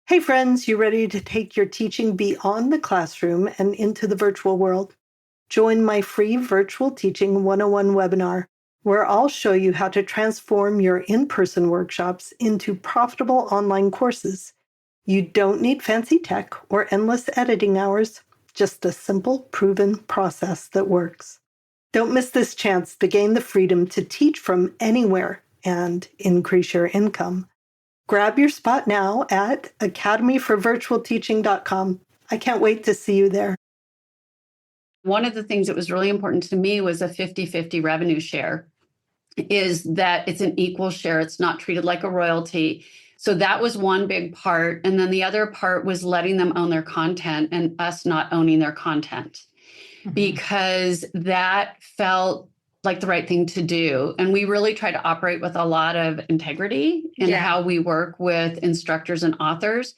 Hey friends, you ready to take your teaching beyond the classroom and into the virtual world? Join my free Virtual Teaching 101 webinar, where I'll show you how to transform your in-person workshops into profitable online courses. You don't need fancy tech or endless editing hours, just a simple, proven process that works. Don't miss this chance to gain the freedom to teach from anywhere and increase your income. Grab your spot now at academyforvirtualteaching.com. I can't wait to see you there. One of the things that was really important to me was a 50-50 revenue share, is that it's an equal share. It's not treated like a royalty. So that was one big part. And then the other part was letting them own their content and us not owning their content, because that felt like the right thing to do. And we really try to operate with a lot of integrity in how we work with instructors and authors.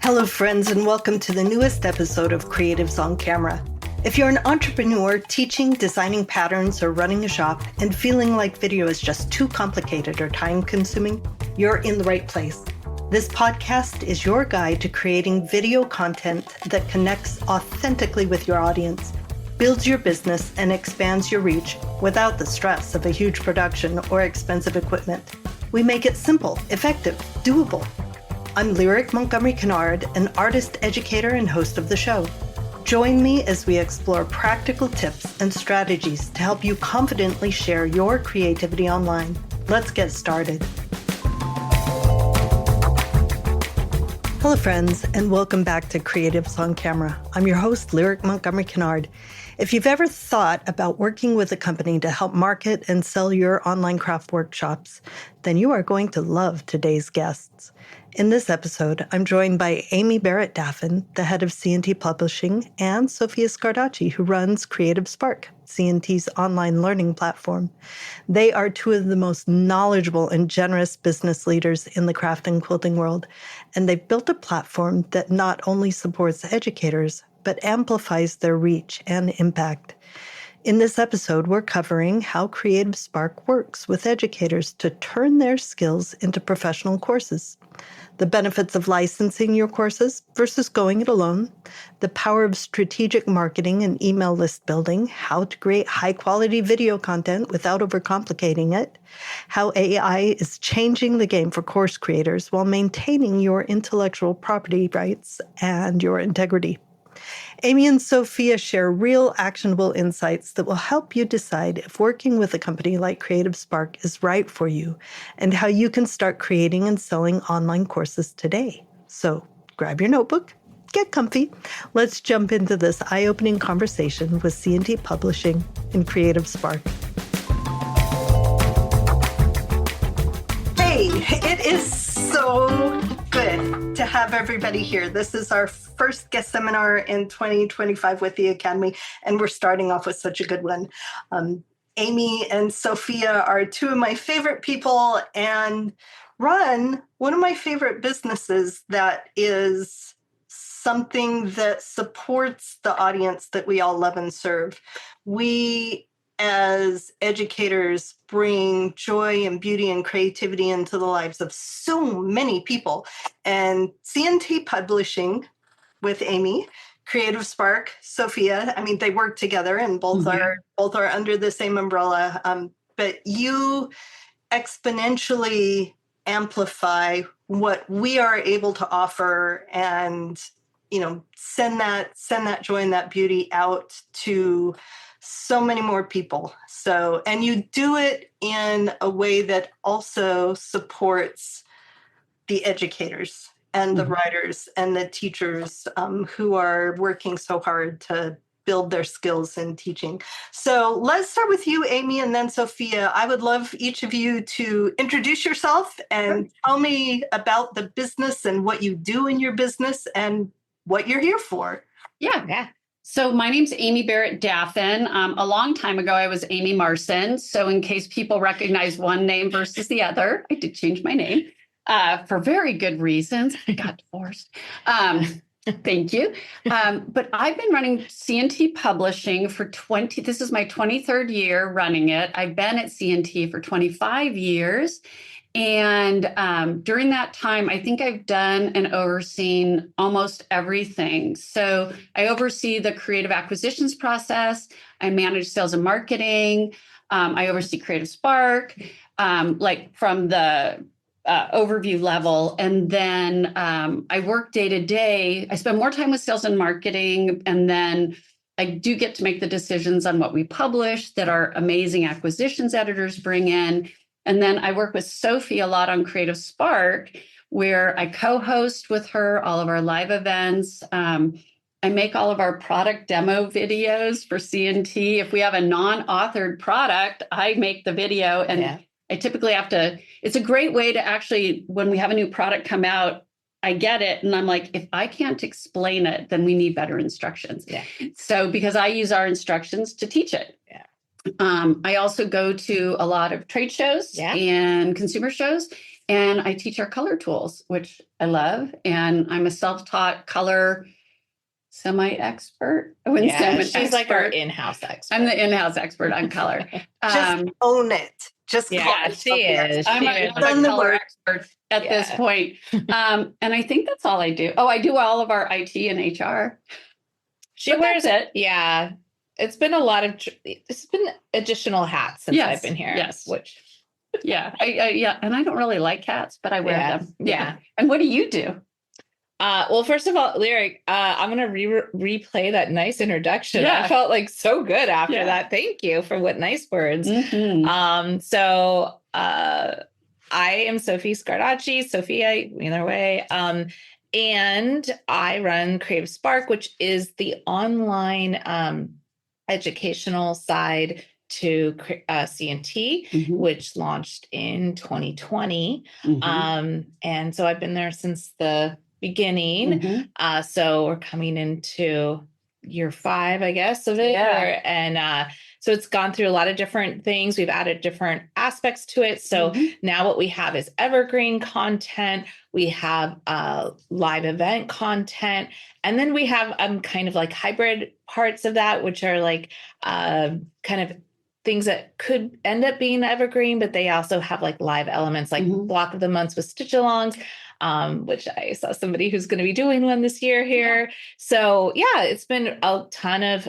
Hello, friends, and welcome to the newest episode of Creatives on Camera. If you're an entrepreneur teaching, designing patterns, or running a shop and feeling like video is just too complicated or time-consuming, you're in the right place. This podcast is your guide to creating video content that connects authentically with your audience, builds your business, and expands your reach without the stress of a huge production or expensive equipment. We make it simple, effective, doable. I'm Lyric Montgomery Kinard, an artist, educator, and host of the show. Join me as we explore practical tips and strategies to help you confidently share your creativity online. Let's get started. Hello, friends, and welcome back to Creatives on Camera. I'm your host, Lyric Montgomery Kinard. If you've ever thought about working with a company to help market and sell your online craft workshops, then you are going to love today's guests. In this episode, I'm joined by Amy Barrett Daffin, the head of C&T Publishing, and Sophie Scardaci, who runs Creative Spark, C&T's online learning platform. They are two of the most knowledgeable and generous business leaders in the craft and quilting world, and they've built a platform that not only supports educators, but amplifies their reach and impact. In this episode, we're covering how Creative Spark works with educators to turn their skills into professional courses, the benefits of licensing your courses versus going it alone, the power of strategic marketing and email list building, how to create high-quality video content without overcomplicating it, how AI is changing the game for course creators while maintaining your intellectual property rights and your integrity. Amy and Sophia share real actionable insights that will help you decide if working with a company like Creative Spark is right for you and how you can start creating and selling online courses today. So grab your notebook, get comfy. Let's jump into this eye-opening conversation with C&T Publishing and Creative Spark. Hey, it is so good to have everybody here. This is our first guest seminar in 2025 with the Academy, and we're starting off with such a good one. Amy and Sophia are two of my favorite people and run one of my favorite businesses that is something that supports the audience that we all love and serve. We, as educators, bring joy and beauty and creativity into the lives of so many people. And C&T Publishing with Amy, Creative Spark, Sophia, I mean, they work together and both are under the same umbrella. But you exponentially amplify what we are able to offer and, send that joy and that beauty out to so many more people. So, and you do it in a way that also supports the educators and the writers and the teachers who are working so hard to build their skills in teaching. So let's start with you, Amy, and then Sophia. I would love each of you to introduce yourself and tell me about the business and what you do in your business and what you're here for. Yeah. So my name's Amy Barrett Daffin. A long time ago, I was Amy Marson. So in case people recognize one name versus the other, I did change my name for very good reasons. I got divorced. Thank you. But I've been running C&T Publishing for this is my 23rd year running it. I've been at C&T for 25 years. And during that time, I think I've done and overseen almost everything. So I oversee the creative acquisitions process. I manage sales and marketing. I oversee Creative Spark, like from the overview level. And then I work day to day. I spend more time with sales and marketing. And then I do get to make the decisions on what we publish that our amazing acquisitions editors bring in. And then I work with Sophie a lot on Creative Spark, where I co-host with her all of our live events. I make all of our product demo videos for C&T. If we have a non-authored product, I make the video, and I typically have to, it's a great way to actually, when we have a new product come out, I get it. And I'm like, if I can't explain it, then we need better instructions. So because I use our instructions to teach it. I also go to a lot of trade shows and consumer shows, and I teach our color tools, which I love. And I'm a self-taught color semi-expert. I wouldn't say I'm an she's expert. Like our in-house expert. I'm the in-house expert on color. Just own it. Just she is. I'm a color expert at this point. And I think that's all I do. Oh, I do all of our IT and HR. She wears it. Yeah. It's been a lot of, it's been additional hats since I've been here. Which, and I don't really like hats, but I wear them. Yeah. And what do you do? Well, first of all, Lyric, I'm going to replay that nice introduction. I felt like so good after that. Thank you for what nice words. So I am Sophie Scardaci, Sophia, either way. And I run Creative Spark, which is the online educational side to C&T, which launched in 2020. And so I've been there since the beginning. So we're coming into year 5, I guess, of it. So it's gone through a lot of different things. We've added different aspects to it. So now what we have is evergreen content. We have live event content. And then we have kind of like hybrid parts of that, which are like kind of things that could end up being evergreen, but they also have like live elements, like block of the months with stitch alongs, which I saw somebody who's going to be doing one this year here. So it's been a ton of,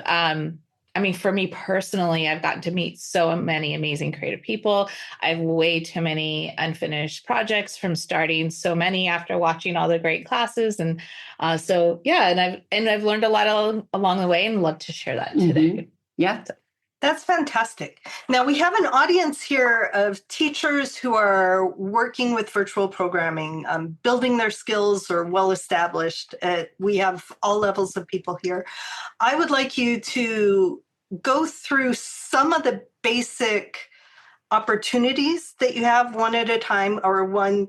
I mean, for me personally, I've gotten to meet so many amazing creative people. I have way too many unfinished projects from starting so many after watching all the great classes. And and I've learned a lot along the way, and love to share that today. That's fantastic. Now we have an audience here of teachers who are working with virtual programming, building their skills or well-established. We have all levels of people here. I would like you to go through some of the basic opportunities that you have one at a time, or one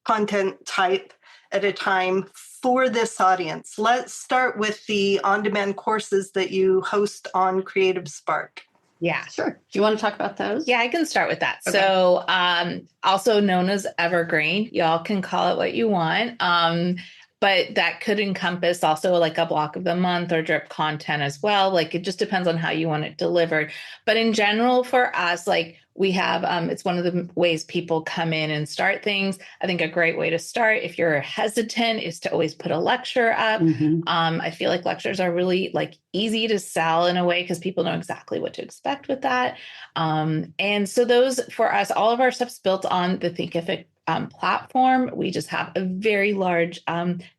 content type at a time for this audience. Let's start with the on-demand courses that you host on Creative Spark. Yeah, sure. Do you want to talk about those? Yeah, I can start with that. Okay. So also known as Evergreen, y'all can call it what you want. But that could encompass also like a block of the month or drip content as well. Like it just depends on how you want it delivered. But in general for us, like we have, it's one of the ways people come in and start things. I think a great way to start, if you're hesitant, is to always put a lecture up. I feel like lectures are really like easy to sell in a way because people know exactly what to expect with that. And so those for us, all of our stuff's built on the Thinkific platform. We just have a very large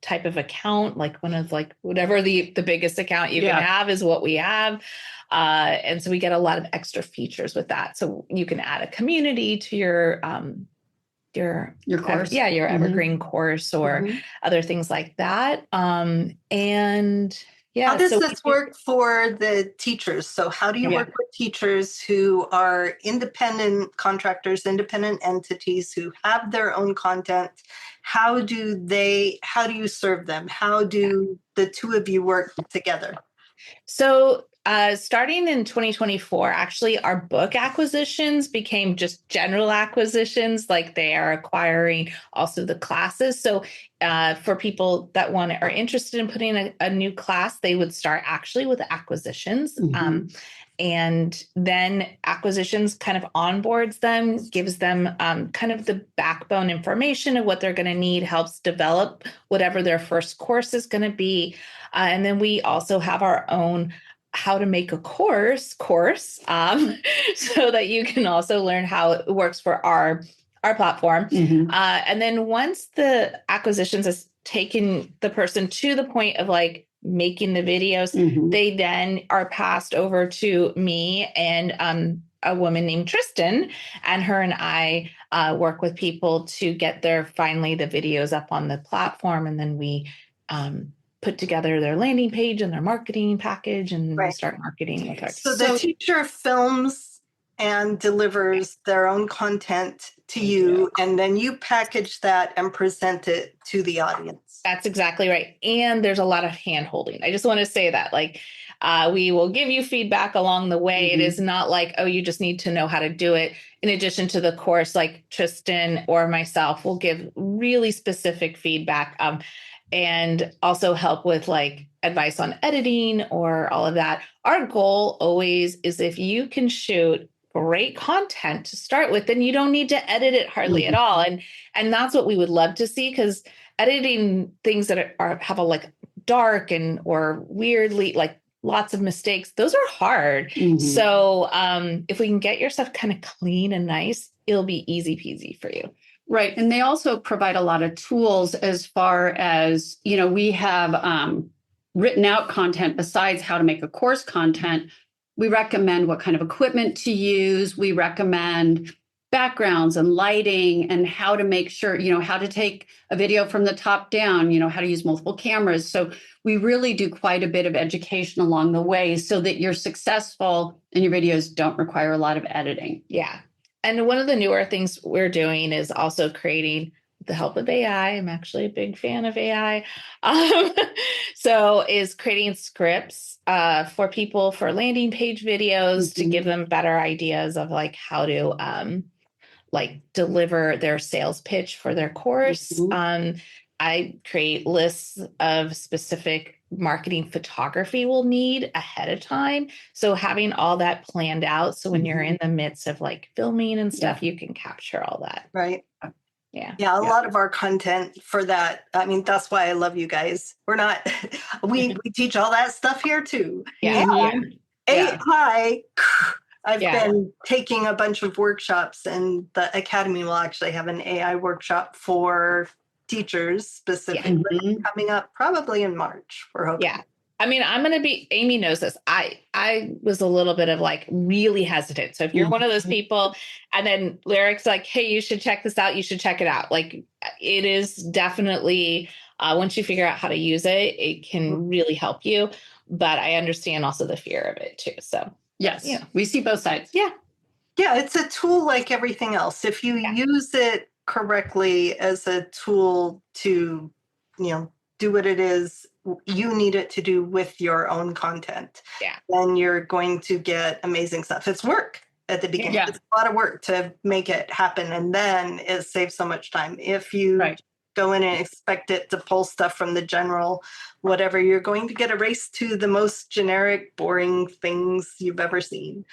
type of account, like one of like whatever the biggest account you can have is what we have. And so we get a lot of extra features with that. So you can add a community to your course. Your Evergreen course or other things like that. How does this work for the teachers? So how do you work with teachers who are independent contractors, independent entities who have their own content? How do you serve them? How do the two of you work together? So starting in 2024, actually, our book acquisitions became just general acquisitions, like they are acquiring also the classes. So for people that are interested in putting a new class, they would start actually with acquisitions. And then acquisitions kind of onboards them, gives them kind of the backbone information of what they're going to need, helps develop whatever their first course is going to be. And then we also have our own how to make a course, so that you can also learn how it works for our platform. And then once the acquisitions has taken the person to the point of like making the videos, they then are passed over to me and a woman named Tristan, and her and I work with people to get finally the videos up on the platform. And then we put together their landing page and their marketing package, and we start marketing with our. So the teacher films and delivers their own content to you, and then you package that and present it to the audience. That's exactly right. And there's a lot of hand holding. I just want to say that, like, we will give you feedback along the way. It is not like, oh, you just need to know how to do it. In addition to the course, like Tristan or myself will give really specific feedback, and also help with like advice on editing or all of that. Our goal always is if you can shoot great content to start with, then you don't need to edit it hardly at all. And that's what we would love to see, because editing things that have a like dark and or weirdly like lots of mistakes, those are hard. So if we can get your stuff kind of clean and nice, it'll be easy peasy for you. Right. And they also provide a lot of tools as far as, we have written out content besides how to make a course content. We recommend what kind of equipment to use. We recommend backgrounds and lighting and how to make sure, how to take a video from the top down, how to use multiple cameras. So we really do quite a bit of education along the way so that you're successful and your videos don't require a lot of editing. Yeah. And one of the newer things we're doing is also creating with the help of AI. I'm actually a big fan of AI. So is creating scripts for people for landing page videos to give them better ideas of like how to like deliver their sales pitch for their course. I create lists of specific marketing photography we'll need ahead of time. So having all that planned out. So when you're in the midst of like filming and stuff, you can capture all that. Right. Yeah. Yeah. A lot of our content for that. I mean, that's why I love you guys. We're not, we teach all that stuff here too. AI, I've been taking a bunch of workshops, and the Academy will actually have an AI workshop for teachers specifically coming up probably in March. We're hoping. Yeah. I mean, Amy knows this. I was a little bit of like really hesitant. So if you're one of those people and then Lyric's like, hey, you should check this out. You should check it out. Like it is definitely, once you figure out how to use it, it can really help you. But I understand also the fear of it too. So yes, we see both sides. Yeah. It's a tool like everything else. If you use it correctly as a tool to, do what it is you need it to do with your own content, then you're going to get amazing stuff. It's work at the beginning. It's a lot of work to make it happen. And then it saves so much time. If you go in and expect it to pull stuff from the general, whatever, you're going to get a race to the most generic, boring things you've ever seen.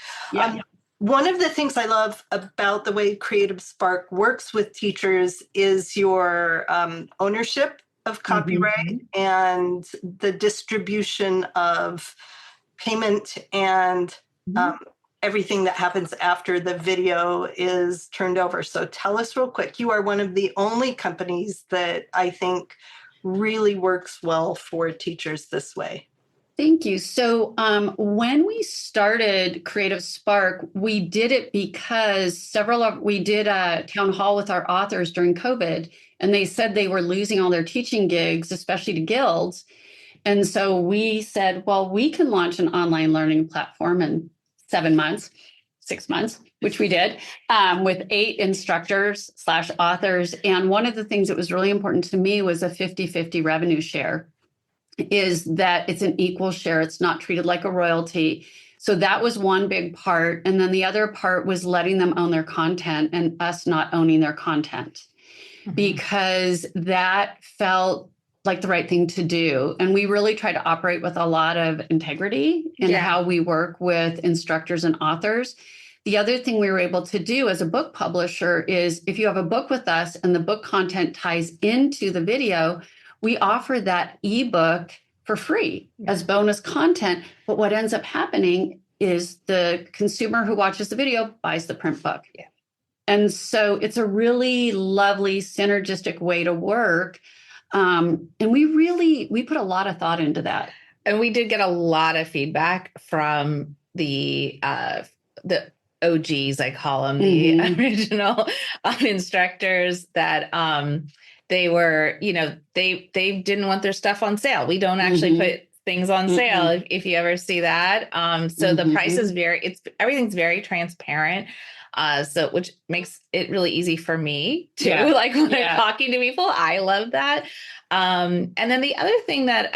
One of the things I love about the way Creative Spark works with teachers is your ownership of copyright and the distribution of payment and everything that happens after the video is turned over. So tell us real quick, you are one of the only companies that I think really works well for teachers this way. Thank you. So when we started Creative Spark, we did it because we did a town hall with our authors during COVID, and they said they were losing all their teaching gigs, especially to guilds. And so we said, well, we can launch an online learning platform in 6 months, which we did, with 8 instructors/authors. And one of the things that was really important to me was a 50-50 revenue share. Is that it's an equal share. It's not treated like a royalty. So that was one big part. And then the other part was letting them own their content and us not owning their content, because that felt like the right thing to do. And we really try to operate with a lot of integrity in how we work with instructors and authors. The other thing we were able to do as a book publisher is if you have a book with us and the book content ties into the video, we offer that ebook for free as bonus content. But what ends up happening is the consumer who watches the video buys the print book. Yeah. And so it's a really lovely synergistic way to work. And we put a lot of thought into that. And we did get a lot of feedback from the OGs, I call them, the original instructors, that they were, they didn't want their stuff on sale. We don't actually put things on sale if you ever see that. So the price is everything's very transparent. So which makes it really easy for me too. Like when I'm talking to people, I love that. And then the other thing that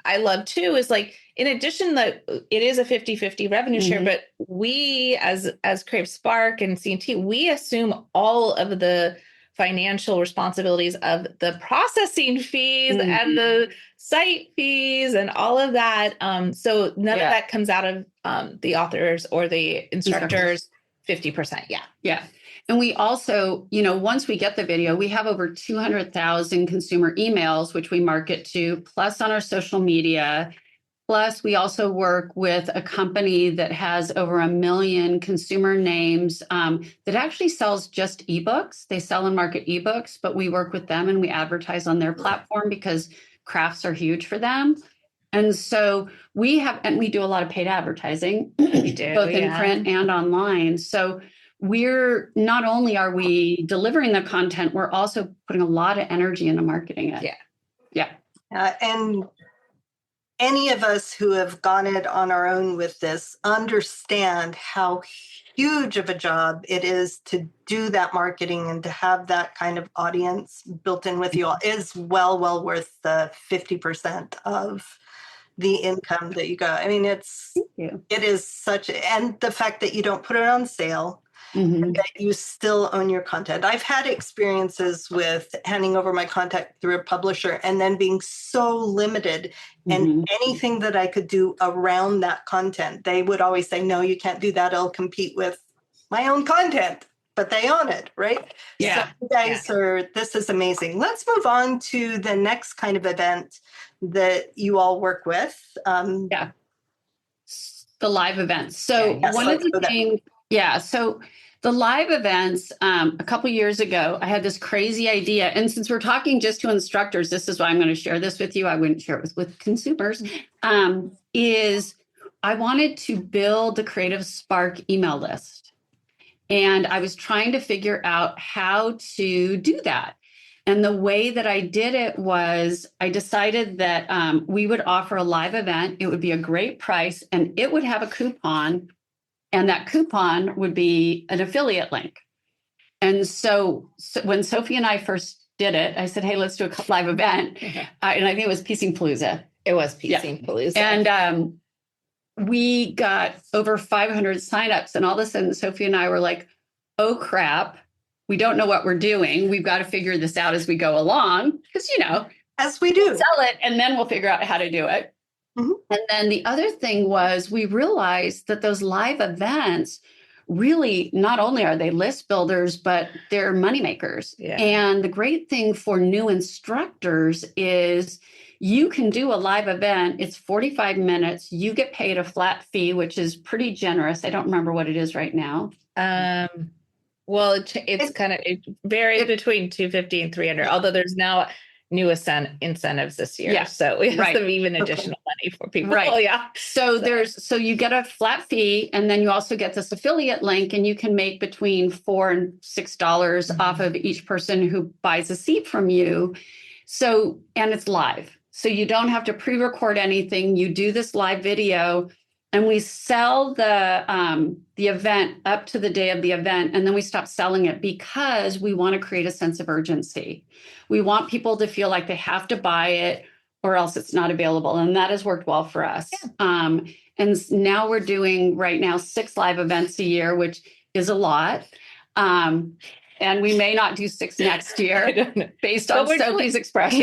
I love too is, like, in addition that it is a 50-50 revenue share, but we as Creative Spark and C&T, we assume all of the financial responsibilities of the processing fees and the site fees and all of that. So none of that comes out of the authors or the instructors. 50%. Yeah. And we also, once we get the video, we have over 200,000 consumer emails, which we market to, plus on our social media. Plus, we also work with a company that has over 1 million consumer names that actually sells just ebooks. They sell and market ebooks, but we work with them and we advertise on their platform because crafts are huge for them. And so we do a lot of paid advertising, both in print and online. So we're not only are we delivering the content, we're also putting a lot of energy into marketing it. Yeah. And any of us who have gone it on our own with this understand how huge of a job it is to do that marketing and to have that kind of audience built in with you all is well worth the 50% of the income that you got. I mean, it is such, and the fact that you don't put it on sale, that you still own your content. I've had experiences with handing over my content through a publisher and then being so limited and anything that I could do around that content, they would always say, no, you can't do that. It'll compete with my own content, but they own it, right? Yeah. So you guys this is amazing. Let's move on to the next kind of event that you all work with. The live events. So one of the things, so the live events, a couple years ago, I had this crazy idea. And since we're talking just to instructors, this is why I'm going to share this with you. I wouldn't share it with consumers, is I wanted to build the Creative Spark email list. And I was trying to figure out how to do that. And the way that I did it was I decided that we would offer a live event. It would be a great price and it would have a coupon. And that coupon would be an affiliate link. And so when Sophie and I first did it, I said, hey, let's do a live event. And I think it was Piecing Palooza. It was Piecing Palooza. And we got over 500 signups. And all of a sudden, Sophie and I were like, oh, crap. We don't know what we're doing. We've got to figure this out as we go along. Because, as we do, we'll sell it and then we'll figure out how to do it. And then the other thing was we realized that those live events really, not only are they list builders, but they're moneymakers. And the great thing for new instructors is you can do a live event. It's 45 minutes. You get paid a flat fee, which is pretty generous. I don't remember what it is right now. Well, it varies between $250 and $300, although there's now new incentives this year. So we have some even additional money for people. So you get a flat fee and then you also get this affiliate link and you can make between $4 and $6 off of each person who buys a seat from you. So, and it's live. So you don't have to pre-record anything. You do this live video and we sell the event up to the day of the event, and then we stop selling it because we want to create a sense of urgency. We want people to feel like they have to buy it or else it's not available. And that has worked well for us. And now we're doing right now 6 live events a year, which is a lot. And we may not do 6 next year based on Sophie's expression.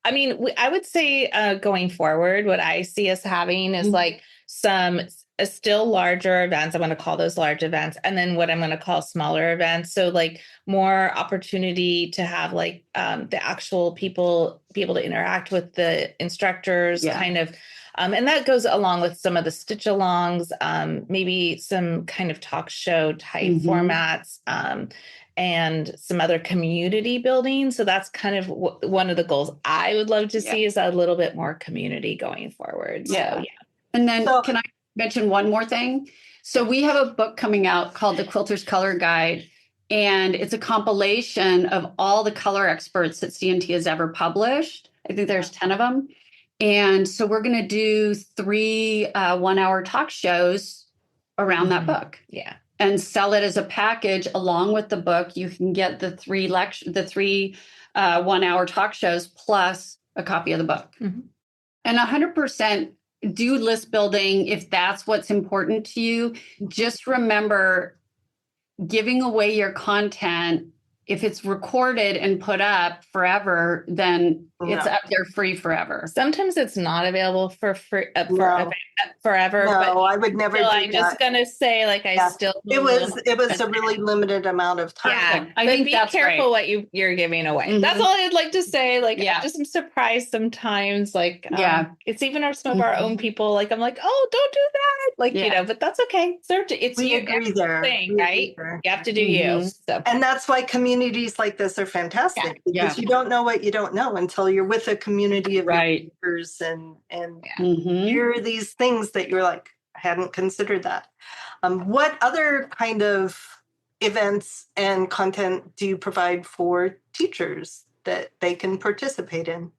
I mean, I would say going forward, what I see us having is like some still larger events. I'm going to call those large events. And then what I'm going to call smaller events. So like more opportunity to have like the actual people be able to interact with the instructors kind of. And that goes along with some of the stitch alongs, maybe some kind of talk show type formats, and some other community building. So that's kind of one of the goals I would love to see is a little bit more community going forward. So, And then can I mention one more thing? So we have a book coming out called The Quilter's Color Guide, and it's a compilation of all the color experts that C&T has ever published. I think there's 10 of them. And so we're going to do 3 one-hour talk shows around that book. Yeah. And sell it as a package along with the book. You can get the 3 one-hour talk shows plus a copy of the book. And 100% do list building if that's what's important to you. Just remember, giving away your content, if it's recorded and put up forever, then it's up there free forever. Sometimes it's not available for free forever. No, but I would never. I'm just gonna say, like, I still. It was a really limited amount of time. Yeah, I think be careful what you're giving away. That's all I'd like to say. Like, I just am surprised sometimes. Like, it's even some of our own people. Like, I'm like, oh, don't do that. Like, you know, but that's okay. It's we agree there, thing, right? You have to do you. So. And that's why communities like this are fantastic because you don't know what you don't know until you're with a community of readers and hear these things that you're like, I hadn't considered that. What other kind of events and content do you provide for teachers that they can participate in?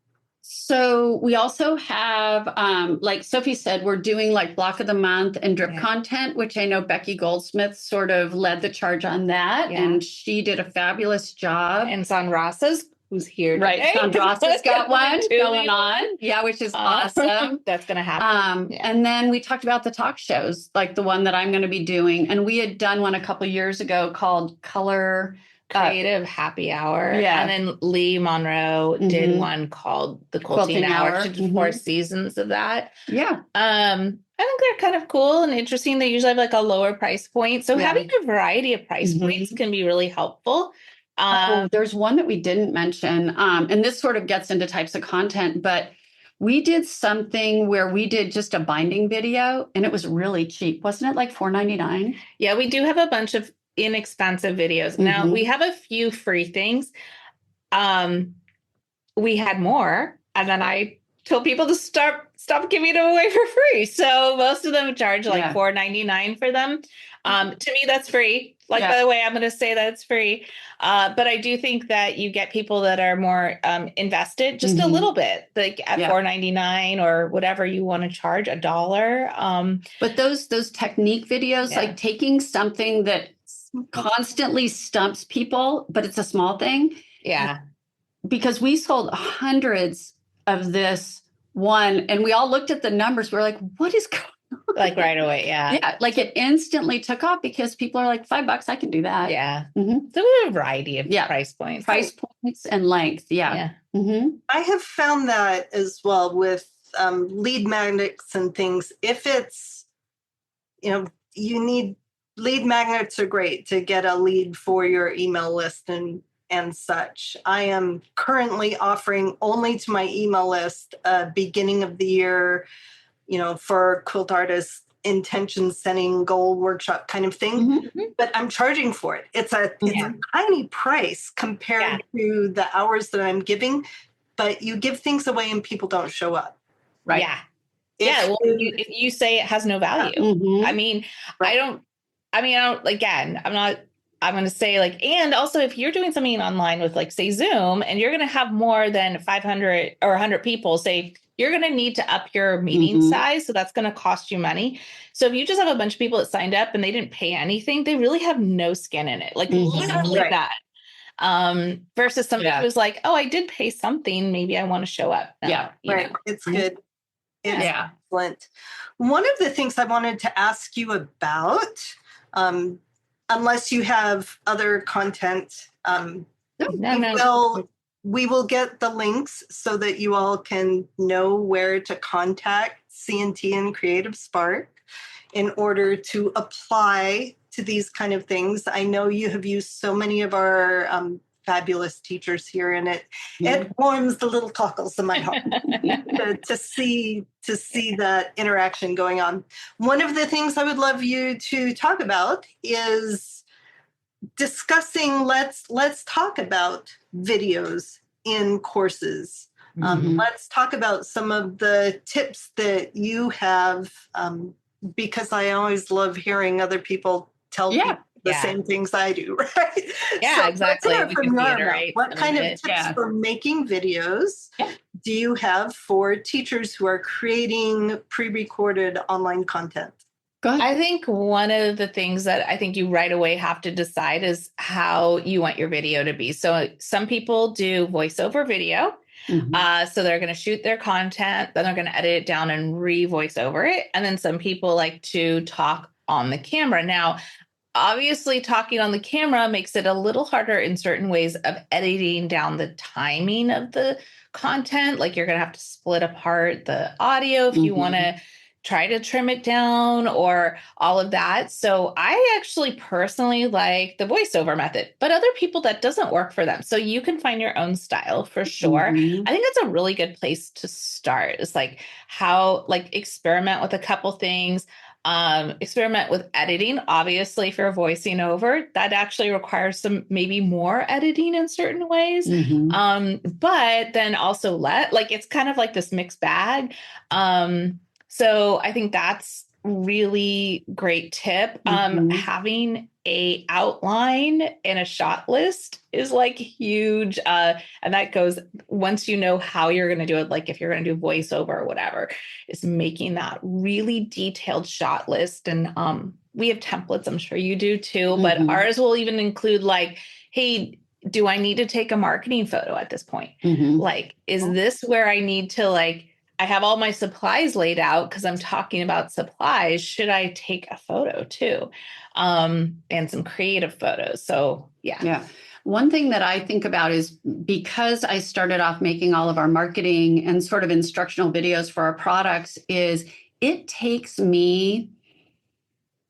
So we also have, like Sophie said, we're doing like block of the month and drip content, which I know Becky Goldsmith sort of led the charge on that. And she did a fabulous job. And Sandrasa's, who's here today. Right, Sandrasa's got one going on. Yeah, which is awesome. That's going to happen. And then we talked about the talk shows, like the one that I'm going to be doing. And we had done one a couple of years ago called Creative Happy Hour. And then Lee Monroe did one called the Quilting Hour. She did 4 seasons of that. I think they're kind of cool and interesting. They usually have like a lower price point. So having a variety of price points can be really helpful. There's one that we didn't mention, and this sort of gets into types of content, but we did something where we did just a binding video and it was really cheap. Wasn't it like $4.99? Yeah, we do have a bunch of inexpensive videos. Now we have a few free things. We had more, and then I told people to stop giving them away for free. So most of them charge like $4.99 for them. To me, that's free. Like, by the way, I'm going to say that it's free. But I do think that you get people that are more invested just a little bit, like at $4.99 or whatever you want to charge, $1. But those technique videos, like taking something that constantly stumps people, but it's a small thing. Because we sold hundreds of this one and we all looked at the numbers. We're like, what is going on? Like right away. Like it instantly took off because people are like, $5, I can do that. So we have a variety of price points and length. I have found that as well with lead magnets and things. If it's, you need lead magnets are great to get a lead for your email list and such. I am currently offering only to my email list beginning of the year, for quilt artists, intention setting goal workshop kind of thing. But I'm charging for it. It's a tiny price compared to the hours that I'm giving, but you give things away and people don't show up. Right. Well, if you say it has no value. I mean, I'm going to say like, and also if you're doing something online with like, say, Zoom, and you're going to have more than 500 or 100 people, say, you're going to need to up your meeting size. So that's going to cost you money. So if you just have a bunch of people that signed up and they didn't pay anything, they really have no skin in it. Like literally that. Versus somebody who's like, oh, I did pay something. Maybe I want to show up. Now, It's good. It's excellent. One of the things I wanted to ask you about, unless you have other content, we will get the links so that you all can know where to contact C&T and Creative Spark in order to apply to these kind of things. I know you have used so many of our fabulous teachers here, and it warms the little cockles of my heart to see that interaction going on. One of the things I would love you to talk about is discussing, let's talk about videos in courses. Let's talk about some of the tips that you have, because I always love hearing other people tell people the same things I do, right? Yeah, so exactly. Let's hear from your what kind of tips for making videos do you have for teachers who are creating pre-recorded online content? Go ahead. I think one of the things that I think you right away have to decide is how you want your video to be. So some people do voiceover video. So they're going to shoot their content, then they're going to edit it down and re-voice over it. And then some people like to talk on the camera. Now, obviously, talking on the camera makes it a little harder in certain ways of editing down the timing of the content. Like you're going to have to split apart the audio if you want to try to trim it down or all of that. So I actually personally like the voiceover method, but other people that doesn't work for them. So you can find your own style for sure. I think that's a really good place to start. It's like experiment with a couple things. Experiment with editing. Obviously, if you're voicing over, that actually requires some maybe more editing in certain ways. But then also it's kind of like this mixed bag. So I think that's really great tip. Having a outline and a shot list is like huge. And that goes once you know how you're going to do it, like if you're going to do voiceover or whatever, is making that really detailed shot list. And we have templates, I'm sure you do too, but ours will even include like, hey, do I need to take a marketing photo at this point? Like, is this where I need to I have all my supplies laid out because I'm talking about supplies. Should I take a photo too? And some creative photos. So yeah. One thing that I think about is because I started off making all of our marketing and sort of instructional videos for our products is it takes me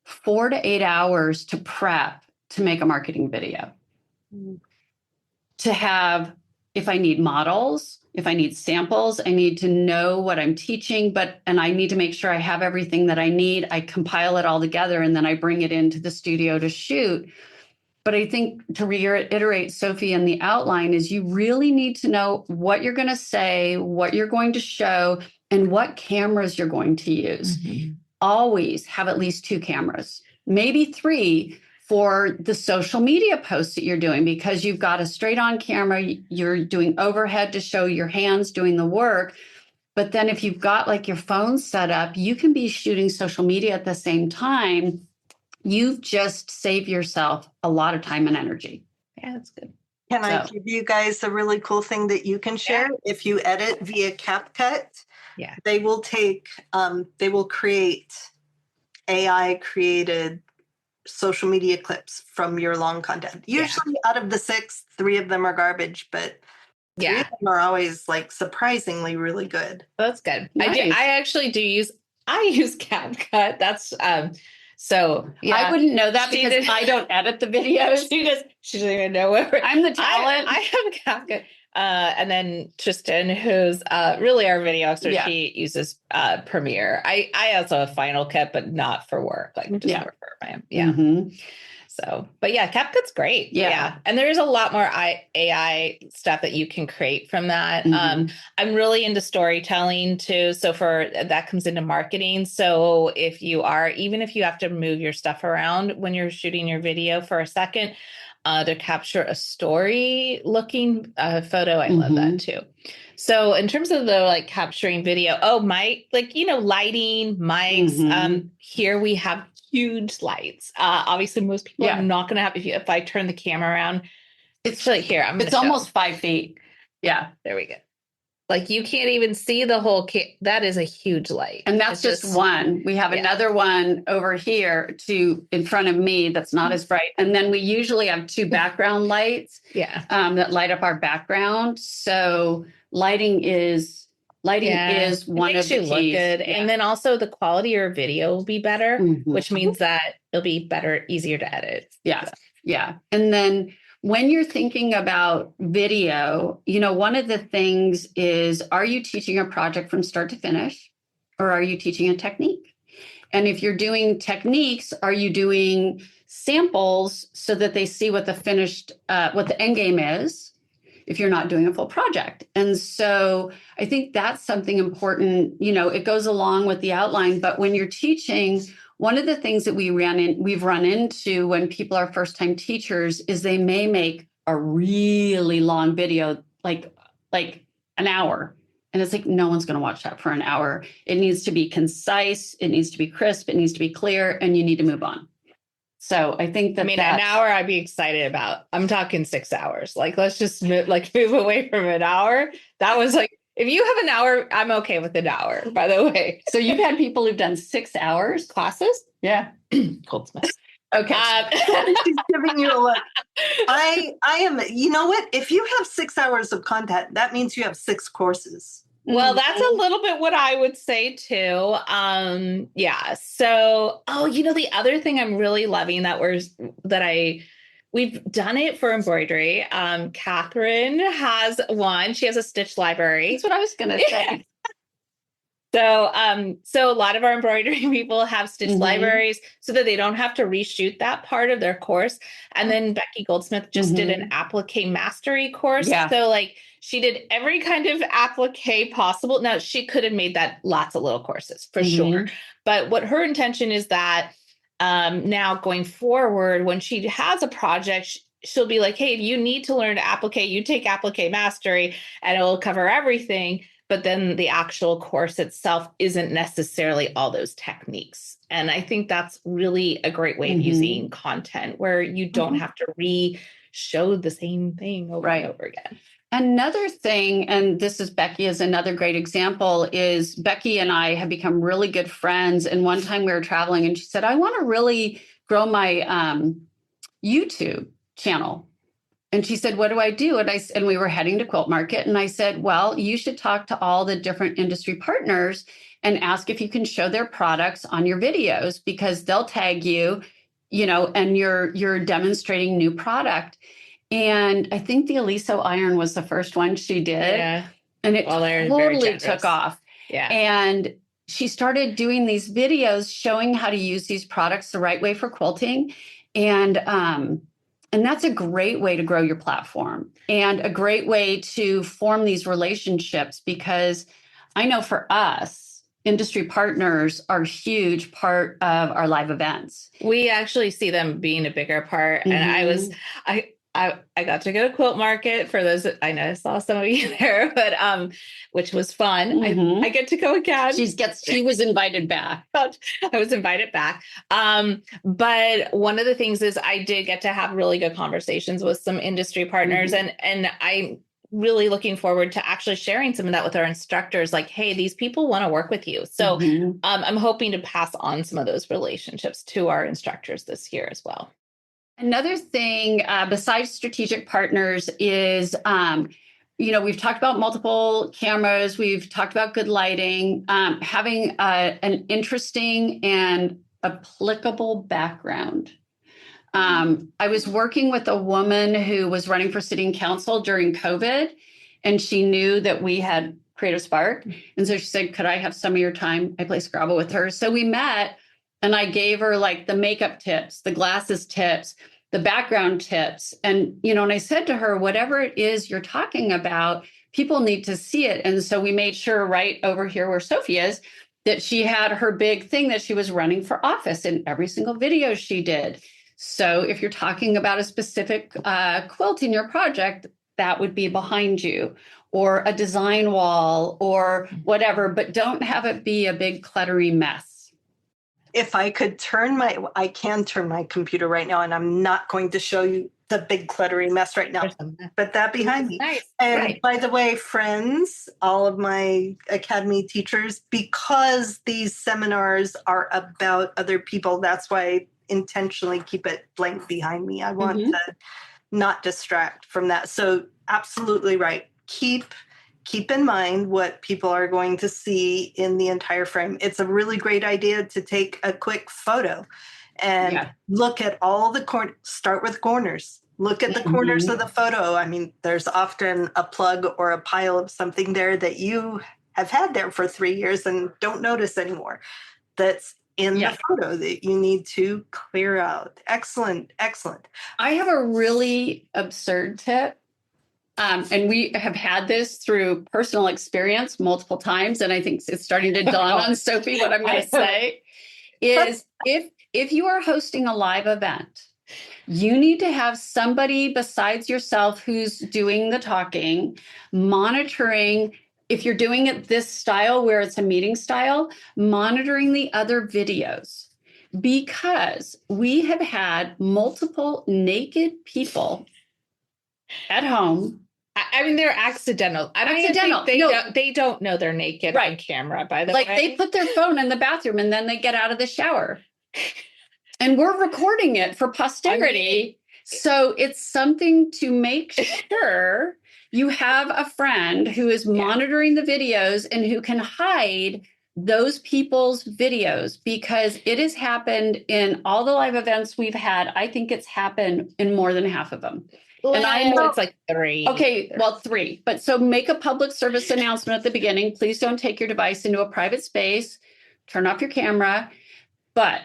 4 to 8 hours to prep to make a marketing video. To have, if I need models, if I need samples, I need to know what I'm teaching, and I need to make sure I have everything that I need. I compile it all together and then I bring it into the studio to shoot. But I think to reiterate Sophie in the outline is you really need to know what you're going to say, what you're going to show, and what cameras you're going to use. Always have at least 2 cameras, maybe 3. For the social media posts that you're doing, because you've got a straight on camera, you're doing overhead to show your hands doing the work. But then if you've got like your phone set up, you can be shooting social media at the same time. You've just saved yourself a lot of time and energy. Yeah, that's good. Can I give you guys a really cool thing that you can share? If you edit via CapCut, they will create AI created social media clips from your long content. Usually out of the 6, 3 of them are garbage, but 3 of them are always like surprisingly really good. That's good. Nice. I actually use CapCut. That's so I wouldn't know that because I don't edit the videos. She doesn't even know where I'm the talent. I have CapCut. And then Tristan, who's really our video expert, she uses Premiere. I also have Final Cut, but not for work, just for my So, but CapCut's great. And there's a lot more AI stuff that you can create from that. I'm really into storytelling too. So that comes into marketing. So even if you have to move your stuff around when you're shooting your video for a second, to capture a story looking photo. I love that too. So in terms of the capturing video, lighting, mics, here we have huge lights. Obviously most people are not going to have, if I turn the camera around, it's here. It's almost 5 feet. Yeah, there we go. Like you can't even see the whole that is a huge light. And that's just one. We have another one over here in front of me that's not as bright. And then we usually have 2 background lights that light up our background. So lighting is one of the keys. Look good. And then also the quality of your video will be better, which means that it'll be better, easier to edit. Yeah. So. Yeah. And then when you're thinking about video, one of the things is, are you teaching a project from start to finish, or are you teaching a technique? And if you're doing techniques, are you doing samples so that they see what the finished, what the end game is, if you're not doing a full project? And so I think that's something important. It goes along with the outline, but when you're teaching, one of the things that we've run into when people are first-time teachers is they may make a really long video, like an hour. And it's like, no one's going to watch that for an hour. It needs to be concise. It needs to be crisp. It needs to be clear. And you need to move on. So I think that an hour I'd be excited about. I'm talking 6 hours. Like, let's just move away from an hour. That was like, if you have an hour, I'm okay with an hour, by the way. So you've had people who've done 6 hours classes? Yeah. Goldsmith. Okay. She's giving you a look. I am, you know what? If you have 6 hours of content, that means you have 6 courses. Well, that's a little bit what I would say too. Yeah. So, the other thing I'm really loving we've done it for embroidery. Catherine has one. She has a stitch library. That's what I was going to say. So a lot of our embroidery people have stitch libraries so that they don't have to reshoot that part of their course. And then Becky Goldsmith just did an applique mastery course. Yeah. So she did every kind of applique possible. Now she could have made that lots of little courses for sure. But what her intention is that now going forward, when she has a project, she'll be like, hey, if you need to learn applique, you take applique mastery and it will cover everything. But then the actual course itself isn't necessarily all those techniques. And I think that's really a great way of using content where you don't have to re-show the same thing over and over again. Another thing, and this is Becky is another great example, is Becky and I have become really good friends. And one time we were traveling and she said, I want to really grow my YouTube channel. And she said, what do I do? And we were heading to Quilt Market. And I said, well, you should talk to all the different industry partners and ask if you can show their products on your videos, because they'll tag you, and you're demonstrating new product. And I think the Aliso iron was the first one she did. Yeah. And it totally took off. Yeah. And she started doing these videos showing how to use these products the right way for quilting. And that's a great way to grow your platform and a great way to form these relationships, because I know for us, industry partners are a huge part of our live events. We actually see them being a bigger part. And I got to go to Quilt Market for those. I know I saw some of you there, but which was fun. I get to go again. She was invited back. I was invited back. But one of the things is I did get to have really good conversations with some industry partners, and I'm really looking forward to actually sharing some of that with our instructors. Like, hey, these people want to work with you. So I'm hoping to pass on some of those relationships to our instructors this year as well. Another thing besides strategic partners is, we've talked about multiple cameras. We've talked about good lighting, having an interesting and applicable background. I was working with a woman who was running for city council during COVID, and she knew that we had Creative Spark. And so she said, could I have some of your time? I play Scrabble with her. So we met. And I gave her the makeup tips, the glasses tips, the background tips. And, and I said to her, whatever it is you're talking about, people need to see it. And so we made sure right over here where Sophie is, that she had her big thing that she was running for office in every single video she did. So if you're talking about a specific quilt in your project, that would be behind you, or a design wall or whatever, but don't have it be a big cluttery mess. If I could I can turn my computer right now, and I'm not going to show you the big cluttery mess right now. But that behind me. Nice. And Right. by the way, friends, all of my Academy teachers, because these seminars are about other people, that's why I intentionally keep it blank behind me. I want to not distract from that. So absolutely right. Keep in mind what people are going to see in the entire frame. It's a really great idea to take a quick photo and look at all the corners. Start with corners. Look at the corners of the photo. I mean, there's often a plug or a pile of something there that you have had there for 3 years and don't notice anymore. That's in the photo that you need to clear out. Excellent. I have a really absurd tip. And we have had this through personal experience multiple times. And I think it's starting to dawn on Sophie what I'm going to say is if you are hosting a live event, you need to have somebody besides yourself who's doing the talking, monitoring. If you're doing it this style where it's a meeting style, monitoring the other videos, because we have had multiple naked people at home. I mean, they're accidental. I don't even think they don't know they're naked on camera, by the way. Like they put their phone in the bathroom and then they get out of the shower. And we're recording it for posterity. So it's something to make sure you have a friend who is monitoring the videos and who can hide those people's videos, because it has happened in all the live events we've had. I think it's happened in more than half of them. And I know it's like 3. Okay, well, 3. But so make a public service announcement at the beginning. Please don't take your device into a private space. Turn off your camera. But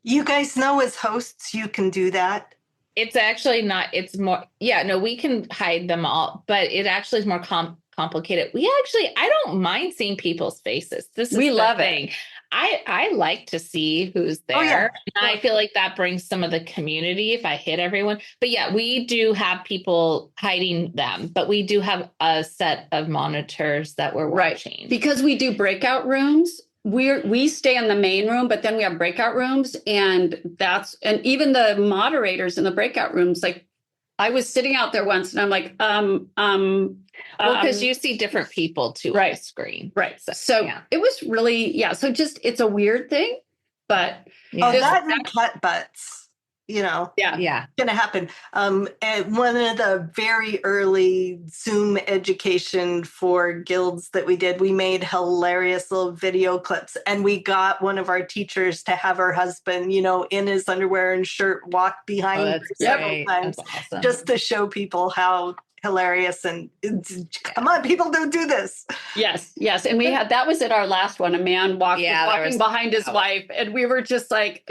you guys know as hosts, you can do that. It's actually not. It's more. Yeah, no, we can hide them all, but it actually is more complicated. I don't mind seeing people's faces. We love it. I like to see who's there. Oh, yeah. And I feel like that brings some of the community if I hit everyone. But yeah, we do have people hiding them, but we do have a set of monitors that we're watching. Because we do breakout rooms. We stay in the main room, but then we have breakout rooms, and even the moderators in the breakout rooms, like I was sitting out there once and I'm like, because you see different people too on the screen. Right. So it was really, so just, it's a weird thing, but. That and cut butts, going to happen. And one of the very early Zoom education for guilds that we did, we made hilarious little video clips, and we got one of our teachers to have her husband, in his underwear and shirt walk behind her several times, just to show people how hilarious and come on, people don't do this. Yes. And we had, that was at our last one, a man walking behind his wife, and we were just like,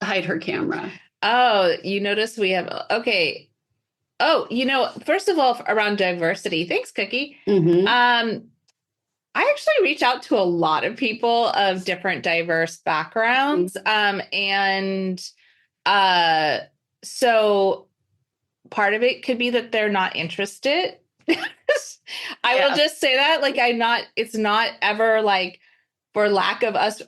hide her camera. Oh, you notice we have, okay. Oh, first of all, around diversity, thanks, Cookie. I actually reach out to a lot of people of different diverse backgrounds. So part of it could be that they're not interested. I will just say that, it's not ever like for lack of us.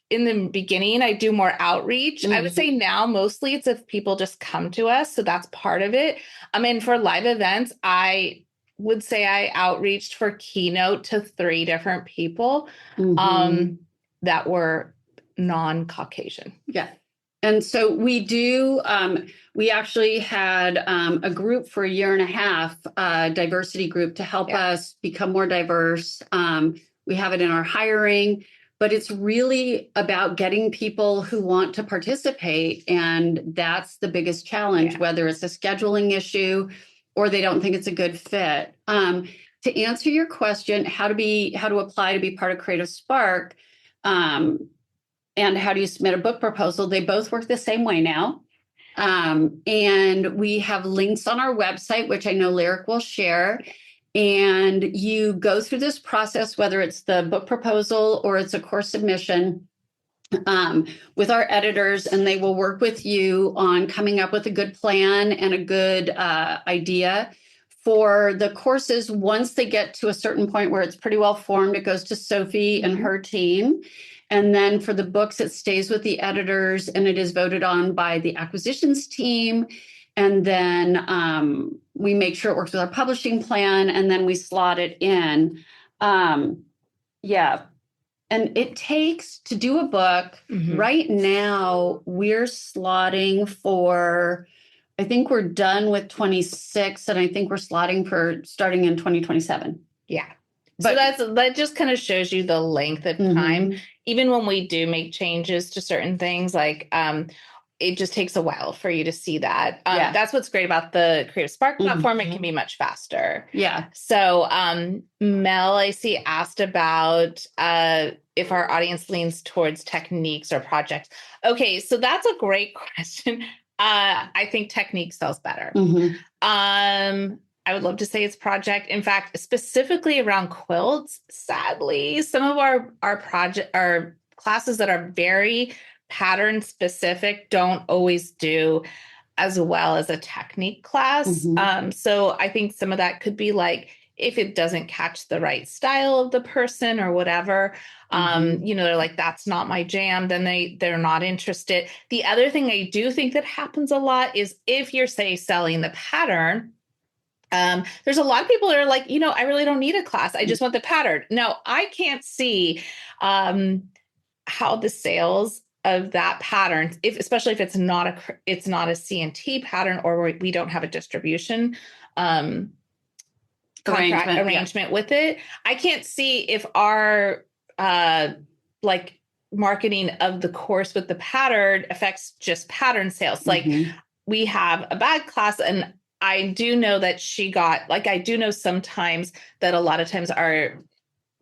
In the beginning, I do more outreach. I would say now mostly it's if people just come to us. So that's part of it. I mean, for live events, I would say I outreached for keynote to 3 different people that were non-Caucasian. Yeah. And so we do, we actually had a group for a year and a half, a diversity group to help us become more diverse. We have it in our hiring, but it's really about getting people who want to participate. And that's the biggest challenge, whether it's a scheduling issue or they don't think it's a good fit. To answer your question, how to apply to be part of Creative Spark, and how do you submit a book proposal? They both work the same way now. And we have links on our website, which I know Lyric will share. And you go through this process, whether it's the book proposal or it's a course submission, with our editors, and they will work with you on coming up with a good plan and a good idea. For the courses, once they get to a certain point where it's pretty well formed, it goes to Sophie and her team. And then for the books, it stays with the editors and it is voted on by the acquisitions team. And then we make sure it works with our publishing plan, and then we slot it in. Yeah. And it takes to do a book. Right now, we're slotting for, I think we're done with 26, and I think we're slotting for starting in 2027. Yeah. But so that just kind of shows you the length of time. Even when we do make changes to certain things, like it just takes a while for you to see that. That's what's great about the Creative Spark platform. It can be much faster. Yeah. So Mel, I see, asked about if our audience leans towards techniques or projects. Okay, so that's a great question. I think technique sells better. I would love to say it's project. In fact, specifically around quilts, sadly, some of our classes that are very pattern specific don't always do as well as a technique class. So I think some of that could be like, if it doesn't catch the right style of the person or whatever, they're like, that's not my jam, then they're not interested. The other thing I do think that happens a lot is if you're, say, selling the pattern, there's a lot of people that are like, I really don't need a class. I just want the pattern. Now, I can't see how the sales of that pattern, especially if it's not a C&T pattern, or we don't have a distribution arrangement with it. I can't see if our marketing of the course with the pattern affects just pattern sales. Like we have a bag class, and I do know that I do know sometimes that a lot of times our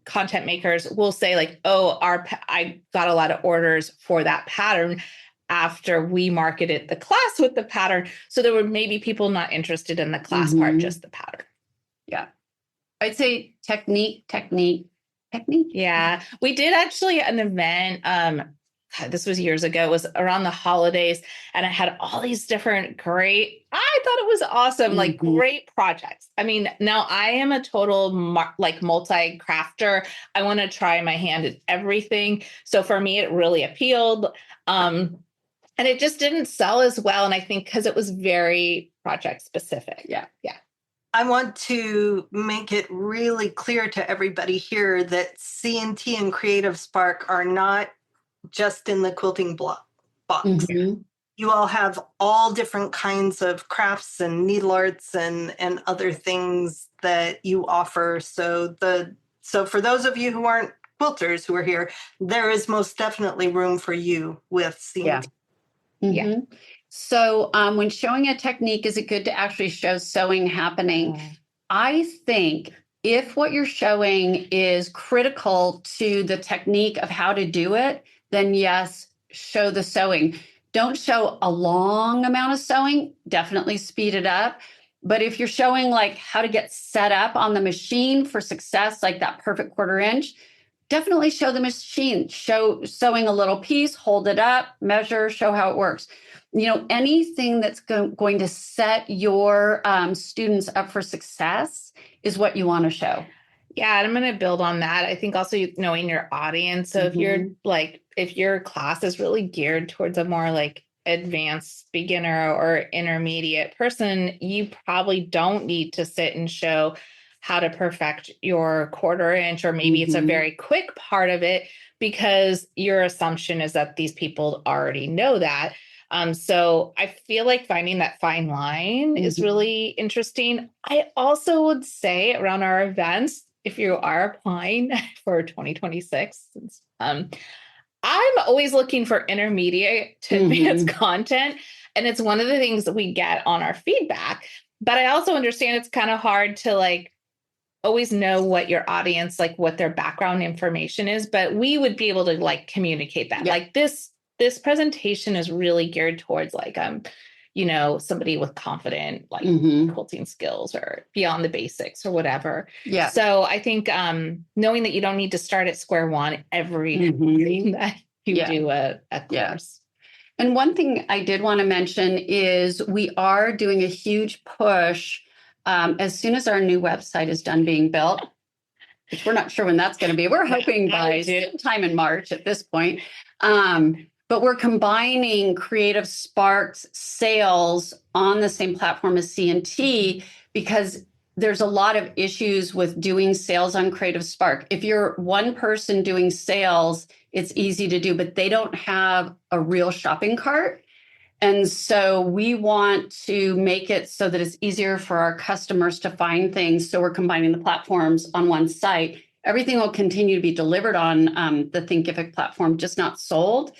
content makers will say like, oh, I got a lot of orders for that pattern after we marketed the class with the pattern. So there were maybe people not interested in the class part, just the pattern. Yeah. I'd say technique. Yeah. We did actually an event. This was years ago. It was around the holays, and I had all these different I thought it was awesome, like great projects. I mean, now I am a total multi-crafter. I want to try my hand at everything. So for me, it really appealed. And it just didn't sell as well. And I think because it was very project specific. Yeah. I want to make it really clear to everybody here that C&T and Creative Spark are not just in the quilting box. You all have all different kinds of crafts and needle arts and other things that you offer. So for those of you who aren't quilters who are here, there is most definitely room for you with C&T. Yeah. So when showing a technique, is it good to actually show sewing happening? I think if what you're showing is critical to the technique of how to do it, then yes, show the sewing. Don't show a long amount of sewing, definitely speed it up. But if you're showing like how to get set up on the machine for success, like that perfect 1/4 inch, definitely show the machine, show sewing a little piece, hold it up, measure, show how it works. Anything that's going to set your students up for success is what you want to show. Yeah, and I'm going to build on that. I think also knowing your audience. So if your class is really geared towards a more like advanced beginner or intermediate person, you probably don't need to sit and show how to perfect your 1/4 inch, or maybe it's a very quick part of it because your assumption is that these people already know that. So I feel like finding that fine line is really interesting. I also would say around our events, if you are applying for 2026, I'm always looking for intermediate to advanced content. And it's one of the things that we get on our feedback. But I also understand it's kind of hard to like always know what your audience, like what their background information is. But we would be able to like communicate that. Like this presentation is really geared towards like, somebody with confident like quilting skills or beyond the basics or whatever. Yeah. So I think knowing that you don't need to start at square one everything that you do a course. Yeah. And one thing I did want to mention is we are doing a huge push as soon as our new website is done being built. which we're not sure when that's going to be. We're hoping by sometime in March at this point. But we're combining Creative Spark's sales on the same platform as C&T because there's a lot of issues with doing sales on Creative Spark. If you're one person doing sales, it's easy to do, but they don't have a real shopping cart. And so we want to make it so that it's easier for our customers to find things. So we're combining the platforms on one site. Everything will continue to be delivered on the Thinkific platform, just not sold.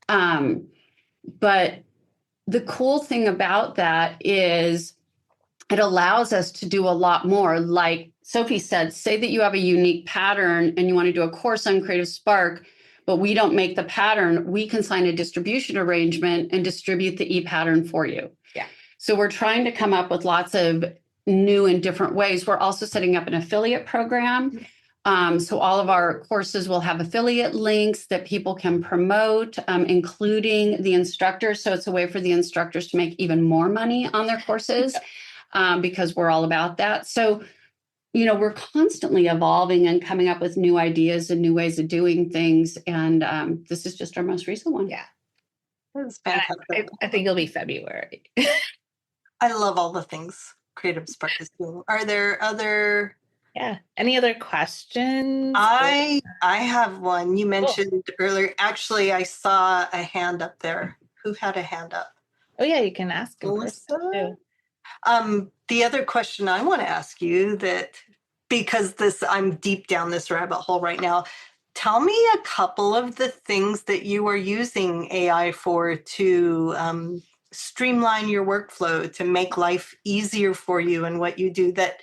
But the cool thing about that is it allows us to do a lot more. Like Sophie said, say that you have a unique pattern and you want to do a course on Creative Spark, but we don't make the pattern. We can sign a distribution arrangement and distribute the e-pattern for you. Yeah. So we're trying to come up with lots of new and different ways. We're also setting up an affiliate program. So all of our courses will have affiliate links that people can promote, including the instructors. So it's a way for the instructors to make even more money on their courses because we're all about that. So, you know, we're constantly evolving and coming up with new ideas and new ways of doing things. And this is just our most recent one. Yeah. That's fantastic. I think it'll be February. I love all the things Creative Spark is doing. Are there other... Yeah. Any other questions? I have one. You mentioned earlier. Actually, I saw a hand up there. Who had a hand up? Oh, yeah. You can ask him. Melissa? The other question I want to ask you because I'm deep down this rabbit hole right now. Tell me a couple of the things that you are using AI for to streamline your workflow, to make life easier for you and what you do, that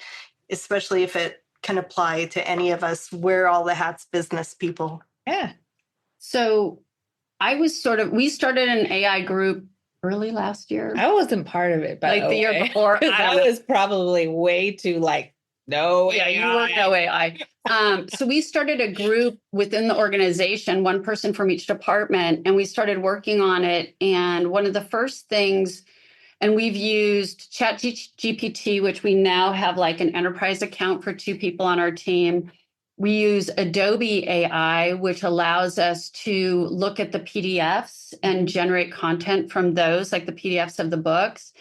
especially if it can apply to any of us, wear all the hats business people. Yeah. So we started an AI group early last year. I wasn't part of it, but like the year before. I was probably way too no yeah, AI. You were no AI. So we started a group within the organization, one person from each department, and we started working on it. And one of the first things, and we've used ChatGPT, which we now have like an enterprise account for 2 people on our team. We use Adobe AI, which allows us to look at the PDFs and generate content from those, like the PDFs of the books.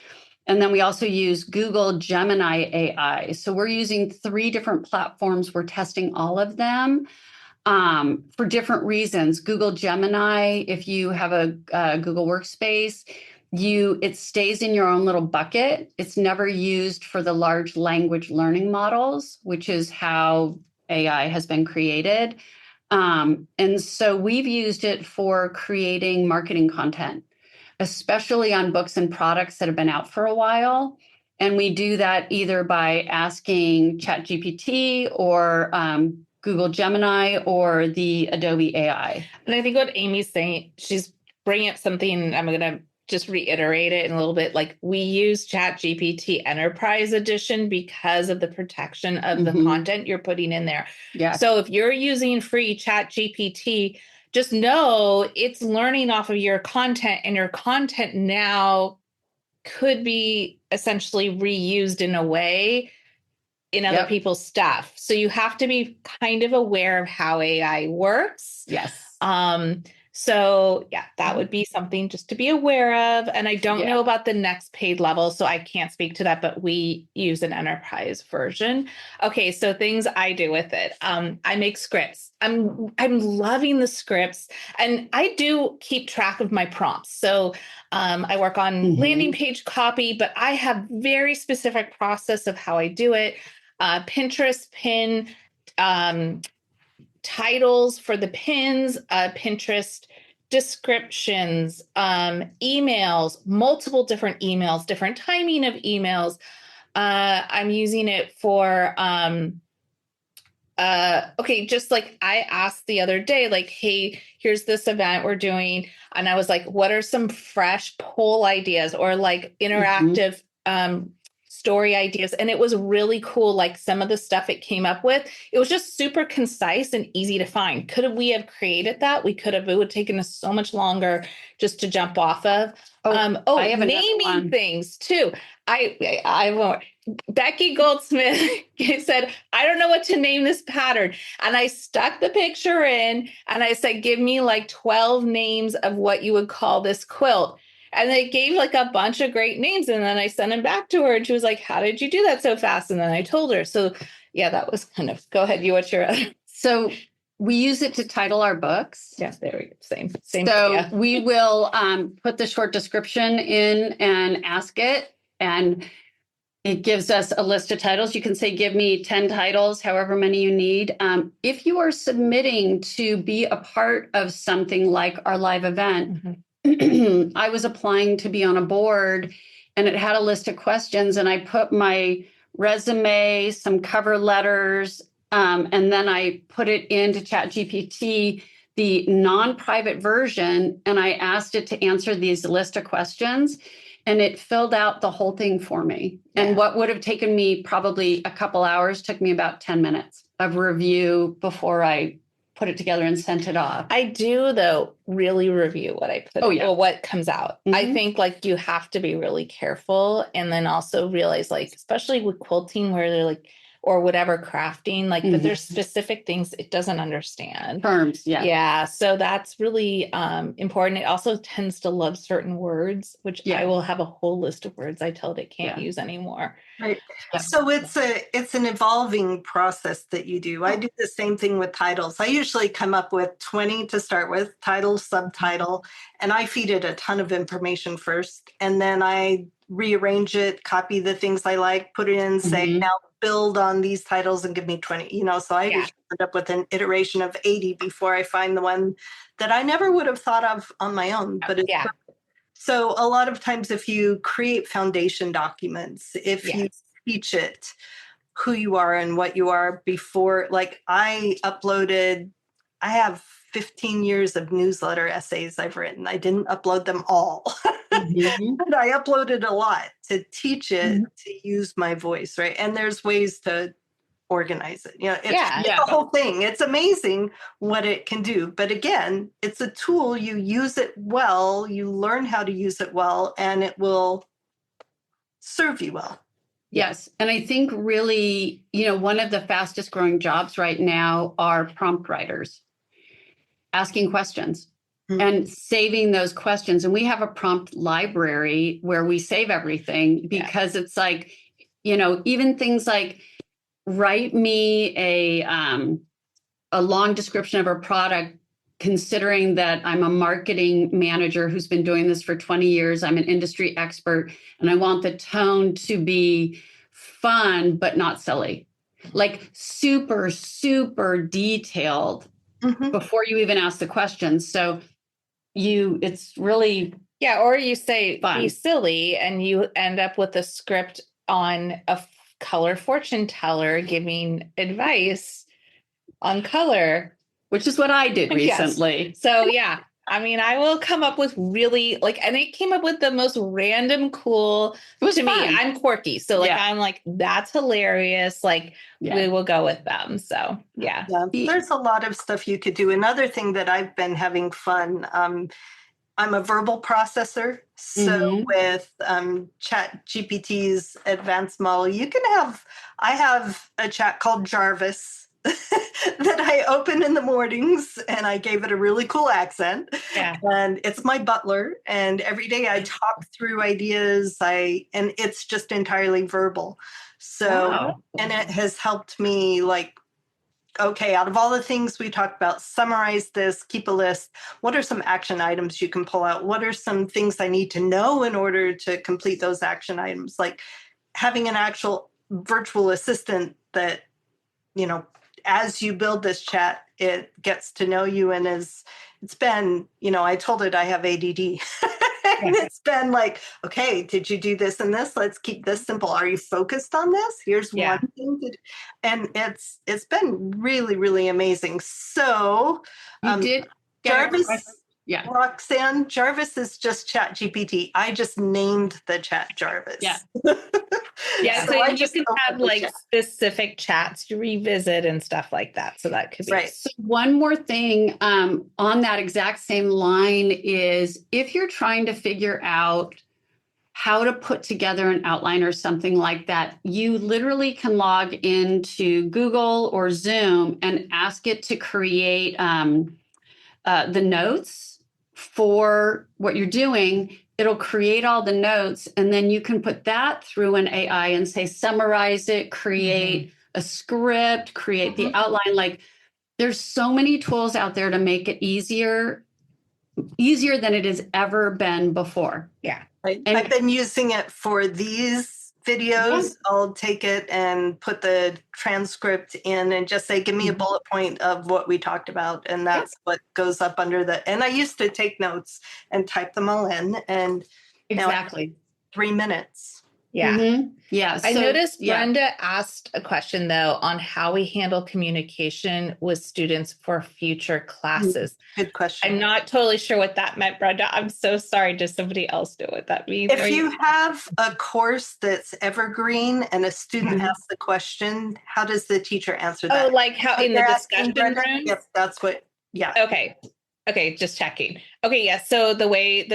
And then we also use Google Gemini AI. So we're using 3 different platforms. We're testing all of them for different reasons. Google Gemini, if you have a Google Workspace, it stays in your own little bucket. It's never used for the large language learning models, which is how AI has been created. And so we've used it for creating marketing content, especially on books and products that have been out for a while. And we do that either by asking ChatGPT or Google Gemini or the Adobe AI. And I think what Amy's saying, she's bringing up something, I'm going to just reiterate it in a little bit. Like, we use ChatGPT Enterprise Edition because of the protection of the content you're putting in there. Yeah. So if you're using free ChatGPT, just know it's learning off of your content, and your content now could be essentially reused in a way in other people's stuff. So you have to be kind of aware of how AI works. Yes. So yeah, that would be something just to be aware of. And I don't know about the next paid level, so I can't speak to that, but we use an enterprise version. Okay, so things I do with it. I make scripts. I'm loving the scripts, and I do keep track of my prompts. So I work on landing page copy, but I have very specific process of how I do it. Pinterest pin, titles for the pins, Pinterest descriptions, emails, multiple different emails, different timing of emails. I'm using it for, just like I asked the other day, like, hey, here's this event we're doing. And I was like, what are some fresh poll ideas or like interactive story ideas. And it was really cool. Like some of the stuff it came up with, it was just super concise and easy to find. Could we have created that? We could have. It would have taken us so much longer just to jump off of. I have naming things too. I won't. Becky Goldsmith said, I don't know what to name this pattern. And I stuck the picture in and I said, give me like 12 names of what you would call this quilt. And they gave like a bunch of great names. And then I sent them back to her and she was like, how did you do that so fast? And then I told her. So yeah, that was kind of, go ahead. What's your other? So we use it to title our books. Yes, there we go. Same. So we will put the short description in and ask it. And it gives us a list of titles. You can say, give me 10 titles, however many you need. If you are submitting to be a part of something like our live event, I was applying to be on a board and it had a list of questions and I put my resume, some cover letters, and then I put it into ChatGPT, the non-private version, and I asked it to answer these list of questions. And it filled out the whole thing for me. Yeah. And what would have taken me probably a couple hours took me about 10 minutes of review before I put it together and sent it off. I do, though, really review what I put or what comes out. I think like you have to be really careful and then also realize like, especially with quilting where they're like, or whatever crafting, like, but there's specific things it doesn't understand. Terms, yeah. Yeah. So that's really important. It also tends to love certain words, which I will have a whole list of words I tell it can't use anymore. Right. Yeah. So it's an evolving process that you do. I do the same thing with titles. I usually come up with 20 to start with, title, subtitle, and I feed it a ton of information first. And then I rearrange it, copy the things I like, put it in, say, now build on these titles and give me 20, so I usually end up with an iteration of 80 before I find the one that I never would have thought of on my own, but it's perfect. So a lot of times if you create foundation documents, if you teach it who you are and what you are before, like I have 15 years of newsletter essays I've written. I didn't upload them all, but I uploaded a lot to teach it to use my voice, right? And there's ways to organize it. It's the whole thing. It's amazing what it can do. But again, it's a tool. You use it well, you learn how to use it well, and it will serve you well. Yes. And I think really, one of the fastest growing jobs right now are prompt writers. Asking questions and saving those questions. And we have a prompt library where we save everything because it's like, even things like write me a long description of a product, considering that I'm a marketing manager who's been doing this for 20 years. I'm an industry expert and I want the tone to be fun, but not silly, like super, super detailed. Before you even ask the questions. So it's really or you say fun. Be silly and you end up with a script on a color fortune teller giving advice on color, which is what I did recently. So I will come up with really and it came up with the most random cool. It was to fun. Me, I'm quirky. So I'm like, that's hilarious. We will go with them. So there's a lot of stuff you could do. Another thing that I've been having fun, I'm a verbal processor. So with ChatGPT's advanced model, I have a chat called Jarvis that I open in the mornings, and I gave it a really cool accent. And it's my butler. And every day I talk through ideas. And it's just entirely verbal. So, and it has helped me okay, out of all the things we talked about, summarize this, keep a list. What are some action items you can pull out? What are some things I need to know in order to complete those action items? Like having an actual virtual assistant that, as you build this chat, it gets to know you and it's been, I told it I have ADD. And it's been like, okay, did you do this and this? Let's keep this simple. Are you focused on this? Here's one thing. And it's been really, really amazing. So you did Jarvis, Yeah. Roxanne, Jarvis is just Chat GPT. I just named the chat Jarvis. Yeah. Yeah, so you can have like specific chats to revisit and stuff like that. So that could be right. So one more thing on that exact same line is if you're trying to figure out how to put together an outline or something like that, you literally can log into Google or Zoom and ask it to create the notes for what you're doing. It'll create all the notes, and then you can put that through an AI and say, summarize it, create a script, create the outline. Like, there's so many tools out there to make it easier than it has ever been before. Yeah. And I've been using it for these videos. I'll take it and put the transcript in and just say, give me a bullet point of what we talked about. And that's what goes up under the, and I used to take notes and type them all in, and Exactly. 3 minutes. Yeah. Yeah. I noticed Brenda asked a question though on how we handle communication with students for future classes. Good question. I'm not totally sure what that meant, Brenda. I'm so sorry. Does somebody else know what that means? If you have a course that's evergreen and a student asks the question, how does the teacher answer that? Oh, like how in the discussion room? Yes, that's what, Okay, just checking. Okay, yes. So the way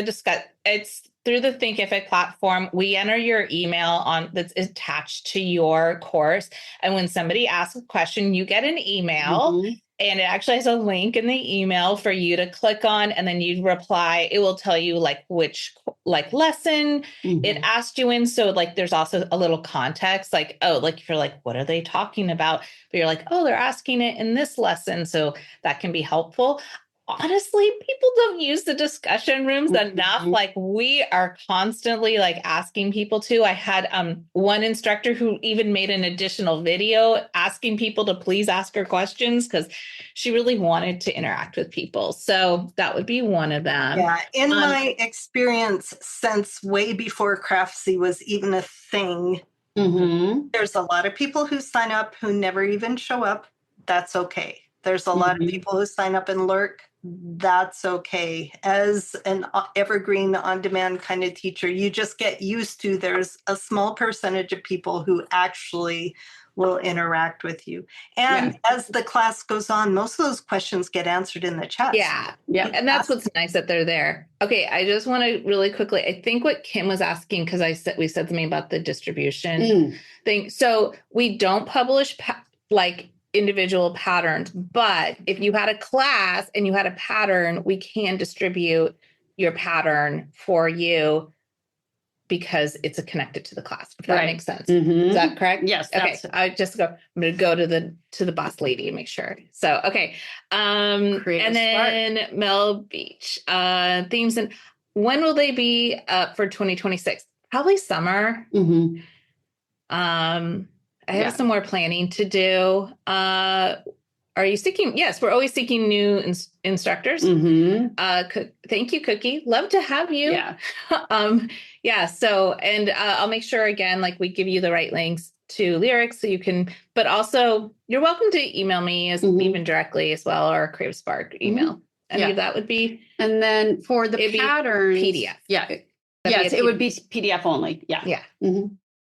it's through the Thinkific platform, we enter your email that's attached to your course. And when somebody asks a question, you get an email and it actually has a link in the email for you to click on, and then you reply. It will tell you like which lesson it asked you in. So like there's also a little context, like, oh, like if you're like, what are they talking about? But you're like, oh, they're asking it in this lesson. So that can be helpful. Honestly, people don't use the discussion rooms enough. Like we are constantly like asking people to. I had one instructor who even made an additional video asking people to please ask her questions because she really wanted to interact with people. So that would be one of them. Yeah, in my experience, since way before Craftsy was even a thing, there's a lot of people who sign up who never even show up. That's okay. There's a lot of people who sign up and lurk. That's okay. As an evergreen on-demand kind of teacher, you just get used to there's a small percentage of people who actually will interact with you. And as the class goes on, most of those questions get answered in the chat. Yeah. And that's what's nice that they're there. Okay. I just want to really quickly, I think what Kim was asking, because we said something about the distribution thing. So we don't publish individual patterns, but if you had a class and you had a pattern, we can distribute your pattern for you because it's connected to the class. If that makes sense. Is that correct? Yes. Okay. I'm going to go to the boss lady and make sure. So, okay. And then Mel Beach, themes. And when will they be up for 2026? Probably summer. I have some more planning to do. Are you seeking? Yes, we're always seeking new instructors. Thank you, Cookie. Love to have you. Yeah. So, and I'll make sure again, like we give you the right links to lyrics so you can, but also you're welcome to email me even directly as well, or Crave Spark email. Any of that would be. And then for the patterns, PDF. Yeah. Yes, it would be PDF only. Yeah. Yeah.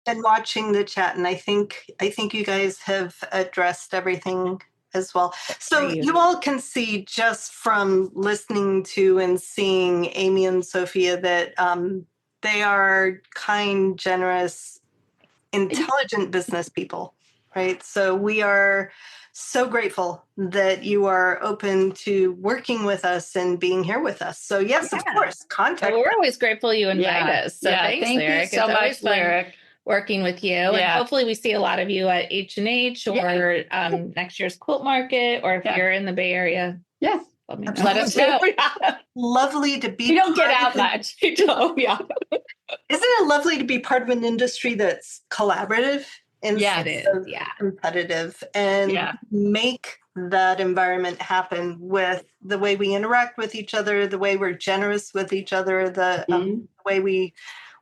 And watching the chat, and I think you guys have addressed everything as well. So you all can see just from listening to and seeing Amy and Sophia that they are kind, generous, intelligent business people, right? So we are so grateful that you are open to working with us and being here with us. So yes, of course, contact. We're always grateful you invite us. So thanks, thank Lyric. you so much, Lyric. Working with you, and hopefully we see a lot of you at H&H or next year's quilt market, or if you're in the Bay Area, let us know. Lovely to be. You don't get out much. Isn't it lovely to be part of an industry that's collaborative instead of competitive, and make that environment happen with the way we interact with each other, the way we're generous with each other, the way we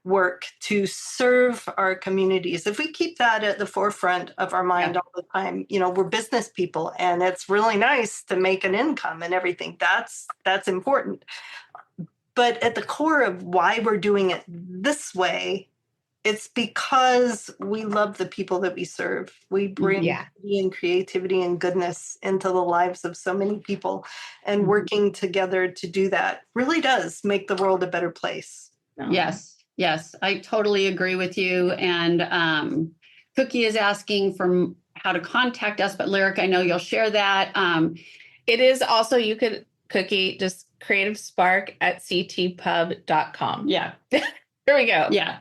work to serve our communities, if we keep that at the forefront of our mind all the time, we're business people and it's really nice to make an income and everything. That's important. But at the core of why we're doing it this way, it's because we love the people that we serve. We bring beauty and creativity and goodness into the lives of so many people. And working together to do that really does make the world a better place. Yes, I totally agree with you. And Cookie is asking for how to contact us, but Lyric, I know you'll share that. It is also, you could, Cookie, just creativespark@ctpub.com. Yeah. Here we go. Yeah.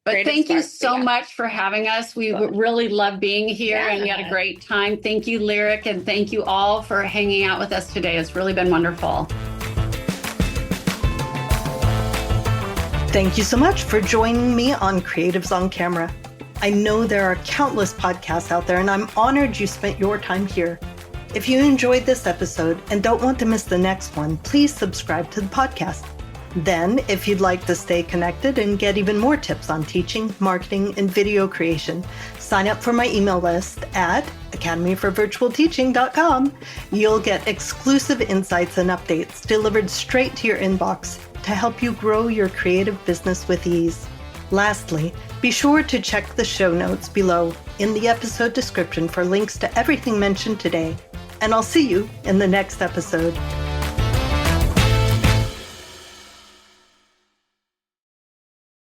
But thank you so much for having us. We really love being here and we had a great time. Thank you, Lyric, and thank you all for hanging out with us today. It's really been wonderful. Thank you so much for joining me on Creatives on Camera. I know there are countless podcasts out there, and I'm honored you spent your time here. If you enjoyed this episode and don't want to miss the next one, please subscribe to the podcast. Then, if you'd like to stay connected and get even more tips on teaching, marketing, and video creation, sign up for my email list at academyforvirtualteaching.com. You'll get exclusive insights and updates delivered straight to your inbox to help you grow your creative business with ease. Lastly, be sure to check the show notes below in the episode description for links to everything mentioned today. And I'll see you in the next episode.